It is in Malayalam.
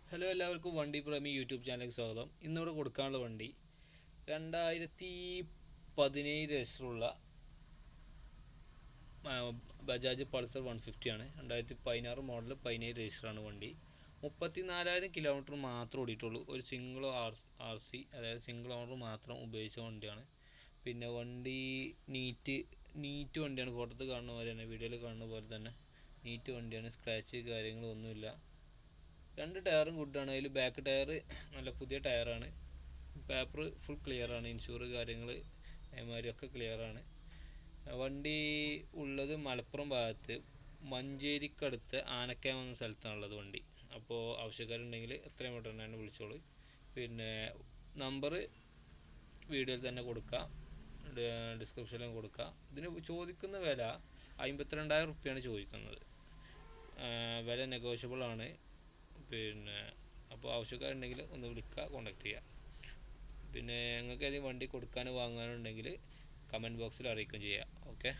ഹലോ, എല്ലാവർക്കും വണ്ടി പ്രേമി യൂട്യൂബ് ചാനലിലേക്ക് സ്വാഗതം. ഇന്നിവിടെ കൊടുക്കാനുള്ള വണ്ടി 2017 രജിസ്റ്ററുള്ള ബജാജ് പൾസർ 150 ആണ്. 2016 മോഡൽ 17 രജിസ്റ്ററാണ് വണ്ടി. 34,000 കിലോമീറ്റർ മാത്രം ഓടിയിട്ടുള്ളൂ. ഒരു സിംഗിൾ ആർ സി, അതായത് സിംഗിൾ ഓണർ മാത്രം ഉപയോഗിച്ച വണ്ടിയാണ്. പിന്നെ വണ്ടി നീറ്റ് വണ്ടിയാണ്. ഫോട്ടോത്തിൽ കാണുന്ന പോലെ തന്നെ, വീഡിയോയിൽ കാണുന്ന പോലെ തന്നെ നീറ്റ് വണ്ടിയാണ്. സ്ക്രാച്ച് കാര്യങ്ങളൊന്നുമില്ല. രണ്ട് ടയറും ഗുഡാണ്. അതിൽ ബാക്ക് ടയർ നല്ല പുതിയ ടയറാണ്. പേപ്പർ ഫുൾ ക്ലിയറാണ്. ഇൻഷൂർ കാര്യങ്ങൾ അതേമാതിരിയൊക്കെ ക്ലിയറാണ്. വണ്ടി ഉള്ളത് മലപ്പുറം ഭാഗത്ത് മഞ്ചേരിക്കടുത്ത് ആനക്കയം എന്ന സ്ഥലത്താണുള്ളത് വണ്ടി. അപ്പോൾ ആവശ്യക്കാരുണ്ടെങ്കിൽ എത്രയും പെട്ടെന്ന് തന്നെ വിളിച്ചോളൂ. പിന്നെ നമ്പർ വീഡിയോയിൽ തന്നെ കൊടുക്കുക, ഡിസ്ക്രിപ്ഷനിലും കൊടുക്കുക. ഇതിന് ചോദിക്കുന്ന വില 52,000 റുപ്യാണ് ചോദിക്കുന്നത്. വില നെഗോഷ്യബിൾ ആണ്. പിന്നെ അപ്പോൾ ആവശ്യക്കാരുണ്ടെങ്കിൽ ഒന്ന് വിളിക്കുക, കോൺടാക്ട് ചെയ്യുക. പിന്നെ നിങ്ങൾക്ക് ഏതെങ്കിലും വണ്ടി കൊടുക്കാനോ വാങ്ങാനോ ഉണ്ടെങ്കിൽ കമൻറ്റ് ബോക്സിൽ അറിയിക്കുകയും ചെയ്യുക. ഓക്കെ.